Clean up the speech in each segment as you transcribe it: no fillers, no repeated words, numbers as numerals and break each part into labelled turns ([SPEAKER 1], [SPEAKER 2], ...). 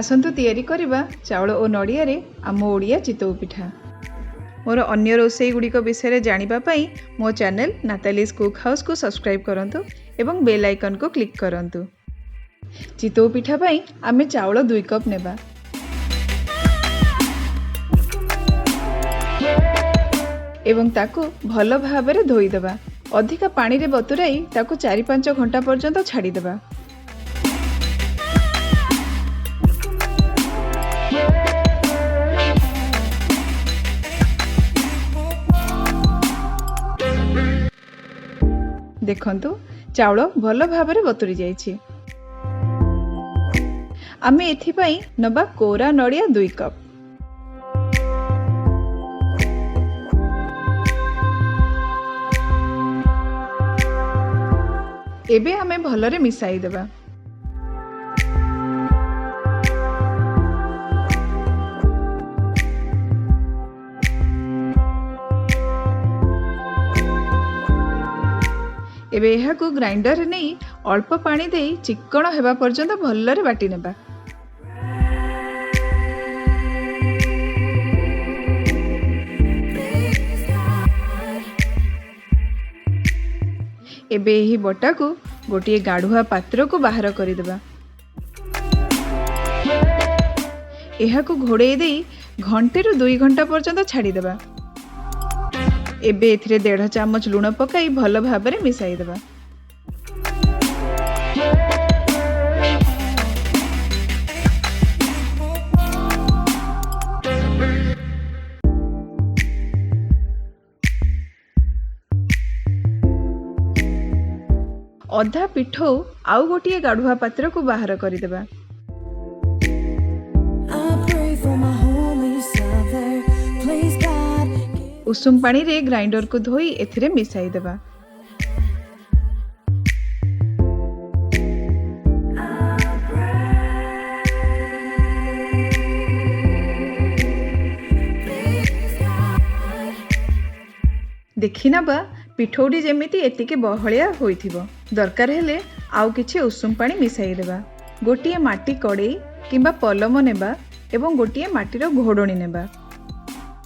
[SPEAKER 1] आसंतु तैयारी करिबा चाउल और नड़िया रे आम ओडिया चितौ पिठा। मोर अन्य रोसई गुड़िक विषय जानिबा पई मो चैनल नातालीज कुक हाउस को सब्सक्राइब करंतु एवं बेल आइकन को क्लिक करंतु। चितौ पिठा पई आमे चाउल 2 कप नेबा। एवं ताकू भल भाबरे धोई देबा। अधिका पानी रे बतुराई ताकू 4-5 घंटा पर्यंत छाड़ी देबा। देखंतु चाउल भल भाबरे बतुरी जाइछि। आमे एथि पई नबा कोरा नड़िया 2 कप। एबे आमे भलरे मिसाई देबा। एबे एहा को ग्राइंडर रे नहीं अल्प पानी देई चिक्कण हेबा पर्यंत भलरे बाटी नेबा। एबे एही बटा को गोटे गाढ़ुआ पात्र को बाहर कर देबा। एहा को घोड़े देई घंटे रु 2 घंटा पर्यंत छाड़ी देबा। एबे एथिरे 1.5 चामच लूण पकाई भल भाबरे मिसाई देबा। अधा पिठौ आउ गोटे गाढ़ुआ पात्र को बाहर कर देबा। उषुम पानी रे ग्राइंडर को धोई एथिरे मिसाई देबा। देखि नबा पिठौडी जेमिति एतिके बहलिया होइथिबो। दरकार हेले आउ किछि उषुम पानी मिसाई देबा। गोटिए माटी कड़ेई किंबा पलम नेबा एवं गोटिए माटीर घोड़णी नेबा।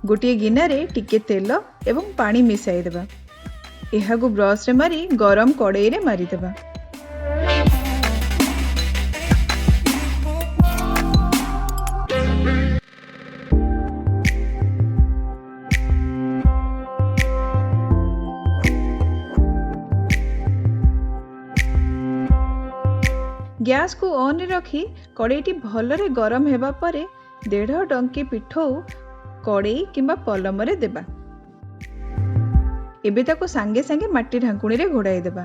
[SPEAKER 1] गोटिए गिना रे टिके तेल एवं पानी मिसाई देबा। एहा को ब्रश रे मारी गरम कड़ेई रे मारी देबा। गैस को ऑन रखी कड़ेईटी भलरे गरम हेबा परे 1.5 डंकी पिठौ कड़ेई किंबा पलम रे देबा। एबे ताको सांगे सांगे माटी ढांकुणी रे घोड़ाई देबा।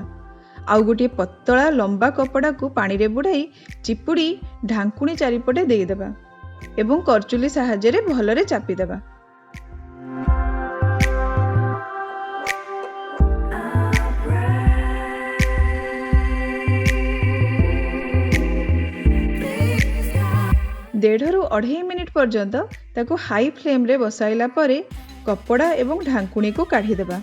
[SPEAKER 1] आउ गोटे पतला लंबा कपड़ा को पानी रे बुड़ाई चिपुड़ी ढांकुणी चारिपटे देई देबा एवं करचुली सहाय्य रे भलरे चापी देबा। डेढ़ रु 2.5 मिनिट पर्यंत ताको हाई फ्लेम रे बसाइला परे कपड़ा एवं ढांकुणी को काढ़ी देबा।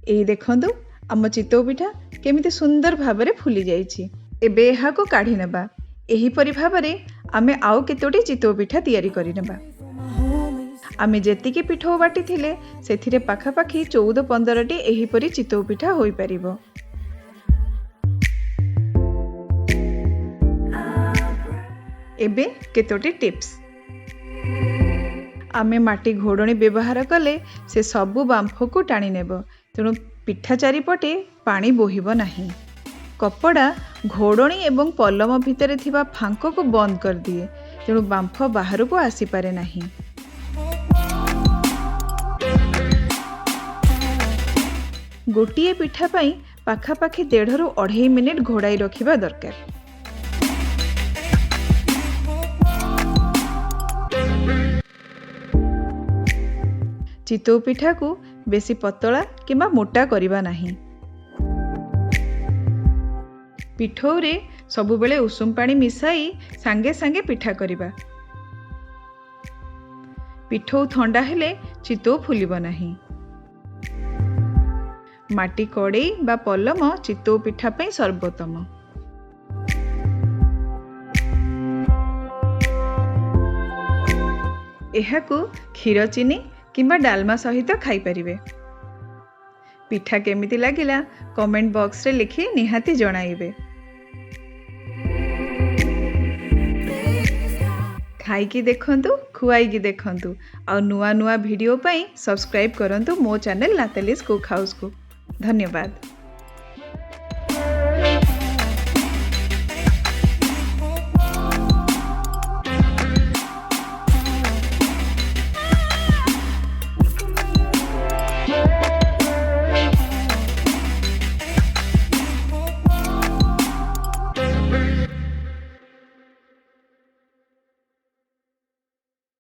[SPEAKER 1] एई देखंतु आम चितौ पिठा केमिति सुंदर भाबरे फुली जाइछि। एबे एहा को काढ़ी नेबा। एही परि भाबरे आमे आउ केतोटी चितौ पिठा तैयारी करि नेबा। आमे जेतिके पिठौ बाटी थिले सेथिरे पाखापाखी 14-15टी एहीपरि चितौ पिठा होई परिबो। एबे केतोटी टिप्स। आमे माटी घोड़णी व्यवहार कले से सबु बांफ को टाणी नेबो। तेणु पिठा चारिपटे पानी बोहिबो नाही। कपड़ा घोड़णी एवं पलम भितरे थिबा फांक को बंद कर दिए। तेणु बांफ बाहर को आसी पारे नाही। गोटिए पिठा पाई पाखापाखी 1.5 रु 2.5 मिनिट घोड़ाई रखिबा दरकार। चितौ पिठा को बेसी पतला किंबा मोटा करिबा नाही। पिठौ रे सबु बेले उषुम पानी मिसाई सांगे सांगे पिठा करिबा। पिठौ ठंडा हेले चितौ फुलिब नाही। ମାଟି କଡ଼େଇ ବା ପଲମ ଚିତଉ ପିଠା ପାଇଁ ସର୍ବୋତ୍ତମ। ଏହାକୁ କ୍ଷୀର ଚିନି କିମ୍ବା ଡାଲମା ସହିତ ଖାଇପାରିବେ। ପିଠା କେମିତି ଲାଗିଲା କମେଣ୍ଟ ବକ୍ସରେ ଲେଖି ନିହାତି ଜଣାଇବେ। ଖାଇକି ଦେଖନ୍ତୁ, ଖୁଆଇକି ଦେଖନ୍ତୁ। ଆଉ ନୂଆ ନୂଆ ଭିଡ଼ିଓ ପାଇଁ ସବସ୍କ୍ରାଇବ୍ କରନ୍ତୁ ମୋ ଚ୍ୟାନେଲ ନାତାଲିସ୍ କୁକ୍ ହାଉସ୍କୁ। ଧନ୍ୟବାଦ।